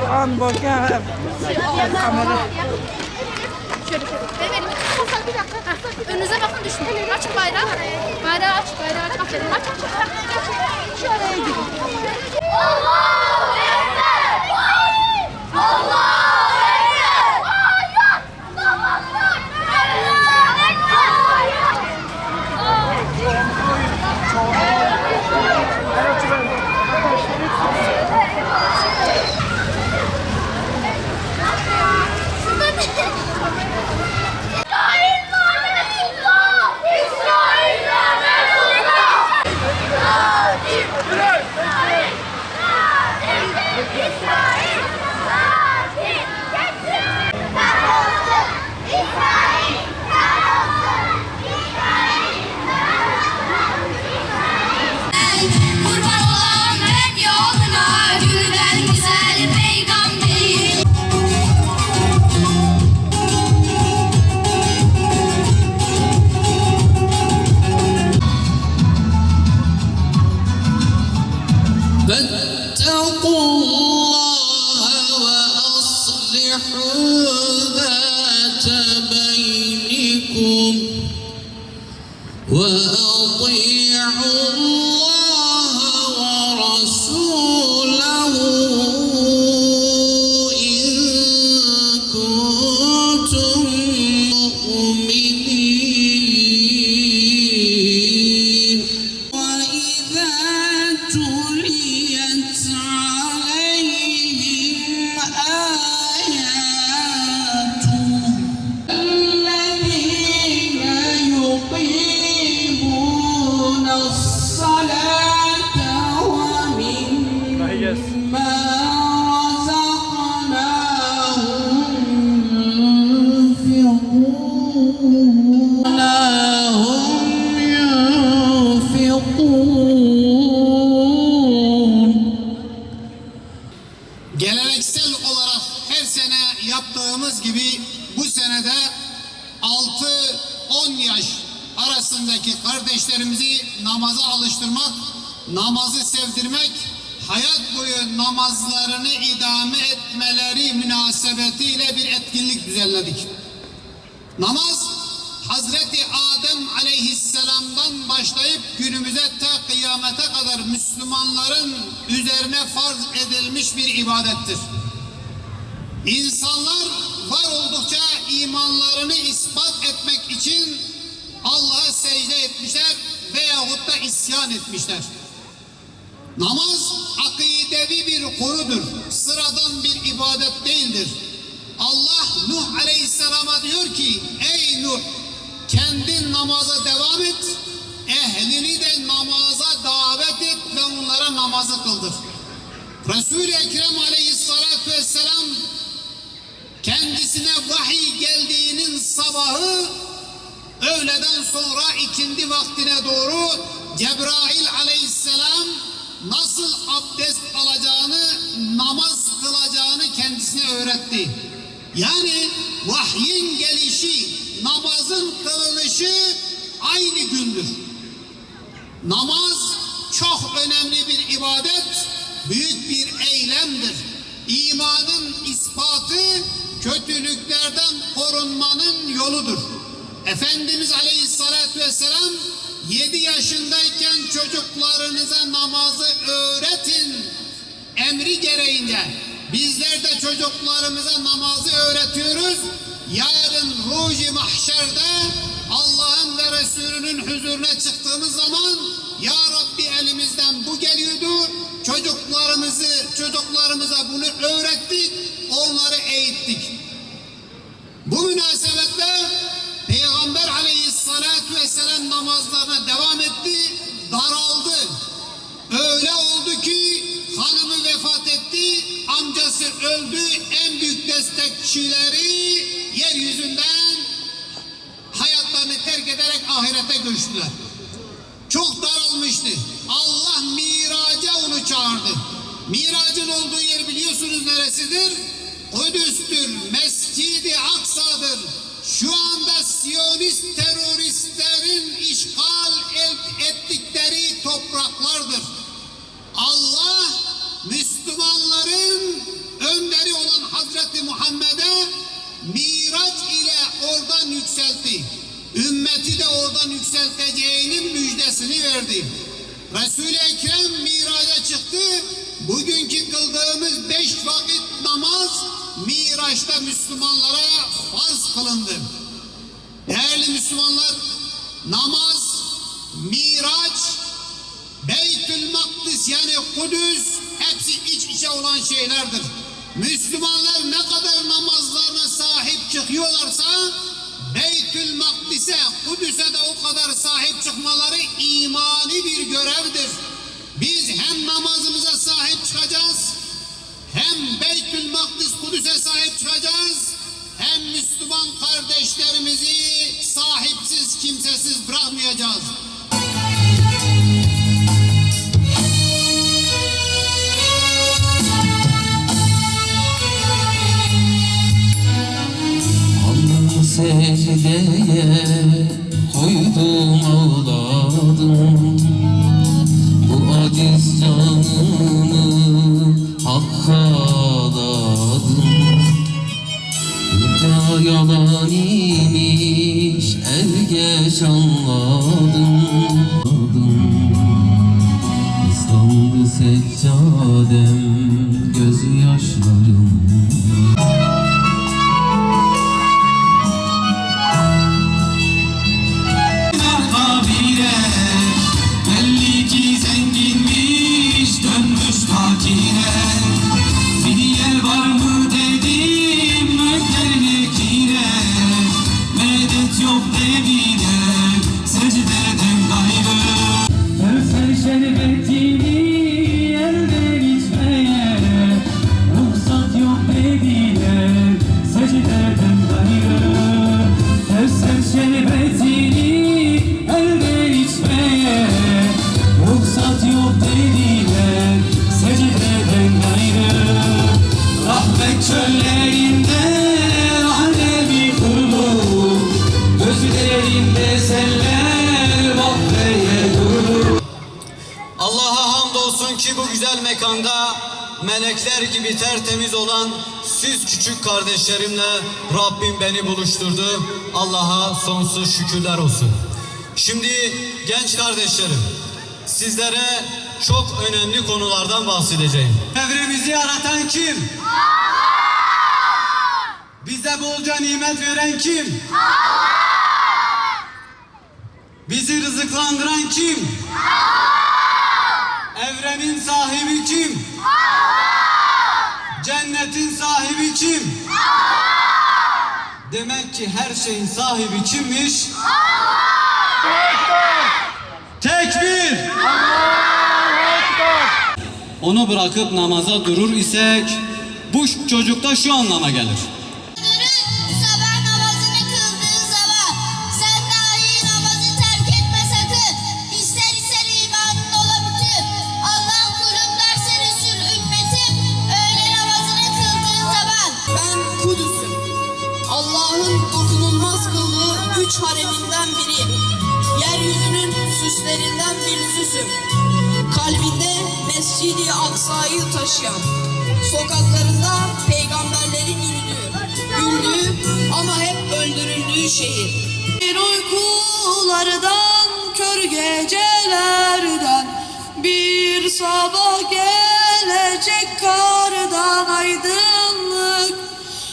Kur'an bakar. Kamera. Şöyle. Bir dakika. Önünüze bakın düşmeyin. Açın bayrağı. Bayrağı aç. Bayrağı aç. Aferin. Aç. Şuraya gidin. Allahu Ekber! Allahu وأطيعوا الله ورسوله إن كنتم مؤمنين وإذا تليت عليهم آياته الذين يقيمون الصلاة ومما رزقناهم ينفقون. Geleneksel olarak her sene yaptığımız gibi bu senede 6-10 yaş arasındaki kardeşlerimizi namaza alıştırmak, namazı sevdirmek, hayat boyu namazlarını idame etmeleri münasebetiyle bir etkinlik düzenledik. Namaz, Hazreti Adem aleyhisselamdan başlayıp günümüze ta kıyamete kadar Müslümanların üzerine farz edilmiş bir ibadettir. İnsanlar var oldukça imanlarını ispat etmek için Allah'a secde etmişler veyahut da isyan etmişler. Namaz akidevi bir konudur. Sıradan bir ibadet değildir. Allah Nuh Aleyhisselam'a diyor ki, ey Nuh, kendin namaza devam et, ehlini de namaza davet et ve onlara namazı kıldır. Resul-i Ekrem Aleyhisselatü Vesselam kendisine vahiy geldiğinin sabahı, öğleden sonra ikindi vaktine doğru Cebrail Aleyhisselam nasıl abdest alacağını, namaz kılacağını kendisine öğretti. Yani vahyin gelişi, namazın kılınışı aynı gündür. Namaz çok önemli bir ibadet, büyük bir eylemdir. İmanın ispatı, kötülüklerden korunmanın yoludur. Efendimiz Aleyhisselatü Vesselam 7 yaşındayken çocuklarınıza namazı öğretin emri gereğince bizler de çocuklarımıza namazı öğretiyoruz. Yarın ruj-i mahşerde Allah'ın ve Resulünün huzuruna çıktığımız zaman, ya Rabbi elimizden bu geliyordu, çocuklarımıza bunu öğrettik, onları eğittik. Bu münasebetle Peygamber Aleyhisselatü Vesselam namazlarına devam etti, daraldı. Öyle oldu ki hanımı vefat etti, amcası öldü, en büyük destekçileri yeryüzünden hayatlarını terk ederek ahirete göçtüler. Çok daralmıştı. Allah miraca onu çağırdı. Miracın olduğu yer biliyorsunuz neresidir? Kudüs'tür, Mescid-i Aksa'dır. Şu anda Siyonist teröristlerin işgal ettikleri topraklardır. Allah Müslümanların oradan yükseltti. Ümmeti de oradan yükselteceğinin müjdesini verdi. Resul-i Ekrem miraca çıktı. Bugünkü kıldığımız 5 vakit namaz Miraç'ta Müslümanlara farz kılındı. Değerli Müslümanlar, namaz, Miraç, Beytül Makdis yani Kudüs hepsi iç içe olan şeylerdir. Müslümanlar ne kadar namazlarına sahip çıkıyorlarsa Beytül Makdis'e, Kudüs'e de o kadar sahip çıkmaları imani bir görevdir. Biz hem namazımıza sahip çıkacağız, hem Beytül Makdis Kudüs'e sahip çıkacağız, hem Müslüman kardeşlerimizi sahipsiz, kimsesiz bırakmayacağız. Alnımı secdeye koydum ağladım. Bu aciz canımı Hakk'a adadım. Hüda yalan imiş er geç anladım. Islandı seccadem gözü yaşlarım. Belli ki zenginmiş dönmüş fakire. Bir yer var mı dedim Mekke'li kire. Medet yok dediler secdeden gayrı. Versen şerbetini elden içmeye. Ruhsat yok dediler secdeden gayrı. Versen şerbetini elden içmeye. Ruhsat yok dediler secdeden gayrı. Rahmet çöllerinde alemi kurulu. Gözlerinde seller vakfeye durur. Allah'a hamdolsun ki bu güzel mekanda melekler gibi tertemiz olan siz küçük kardeşlerimle Rabbim beni buluşturdu. Allah'a sonsuz şükürler olsun. Şimdi genç kardeşlerim, sizlere çok önemli konulardan bahsedeceğim. Evrimizi yaratan kim? Allah! Bize bolca nimet veren kim? Allah! Bizi rızıklandıran kim? Allah! Evrenin sahibi kim? Allah! Cennetin sahibi kim? Allah! Demek ki her şeyin sahibi kimmiş? Tekbir! Onu bırakıp namaza durur isek bu çocuk da şu anlama gelir. Sabah namazını kıldığın zaman sen dahi namazı terk etme sakın. İster imanın ola bütün. Allah kulum derse Resul ümmetim. Öğle namazını kıldığın zaman. Ben Kudüs'üm. Allah'ın dokunulmaz kıldığı 3 hareminden biri. Yeryüzünün süslerinden bir süsüm. Kalbinde Mescid-i Aksa'yı taşıyan, sokaklarında peygamberlerin yürüdüğü ama hep öldürüldüğü şehir. Bir uykulardan, kör gecelerden, bir sabah gelecek kardan aydınlık.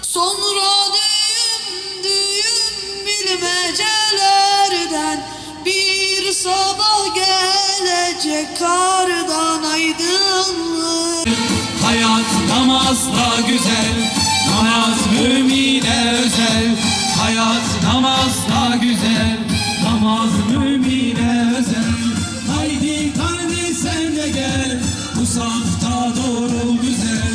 Sonra düğüm bilmecelerden, bir sabah gelecek kardan aydınlık. Hayat namazla güzel, namaz mümine özel. Hayat namazla güzel, namaz mümine özel. Haydi kardeş sen de gel, bu safta doğru güzel.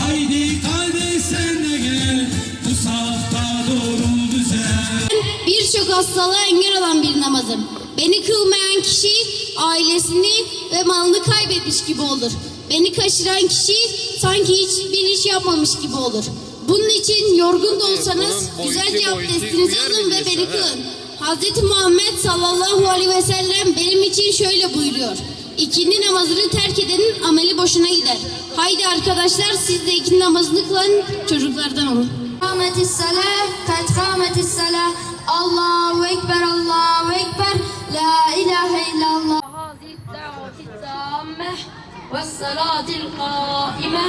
Haydi kardeş sen de gel, bu safta doğru güzel. Birçok hastalığa engel olan bir namazım. Beni kılmayan kişi ailesini ve malını kaybetmiş gibi olur. Beni kaçıran kişi sanki hiçbir iş yapmamış gibi olur. Bunun için yorgun da olsanız güzelce abdestinizi alın ve beni kılın. Hz. Muhammed sallallahu aleyhi ve sellem benim için şöyle buyuruyor. İkindi namazını terk edenin ameli boşuna gider. Haydi arkadaşlar siz de ikindi namazını kılın, çocuklardan olun. قامت الصلاة قد قامت الصلاة Allahu Ekber, Allahu Ekber, La ilahe illallah. هذه الدعوة التامة والصلاة القائمة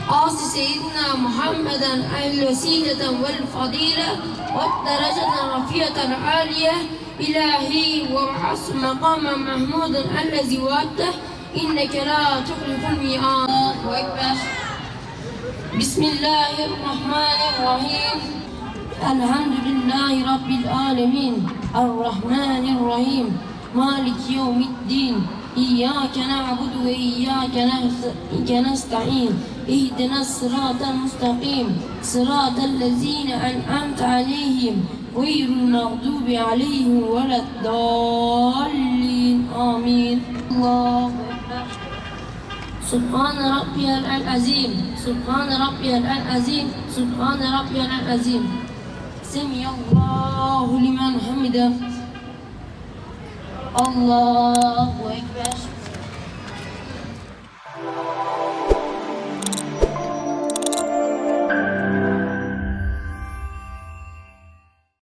آت سيدنا محمدا الوسيلة والفضيلة والدرجة الرفيعة العالية إلهي وابعث مقاما محمودا الذي وعدته إنك لا تخلف الميعاد. الله أكبر. بسم الله الرحمن الرحيم. الحمد لله رب العالمين الرحمن الرحيم مالك يوم الدين إياك نعبد وإياك نستعين اهدنا الصراط المستقيم صراط الذين أنعمت عليهم غير المغضوب عليهم ولا الضالين آمين. الله أكبر. سبحان ربي العظيم سبحان ربي العظيم سبحان ربي العظيم. سمع الله لمن حمده. الله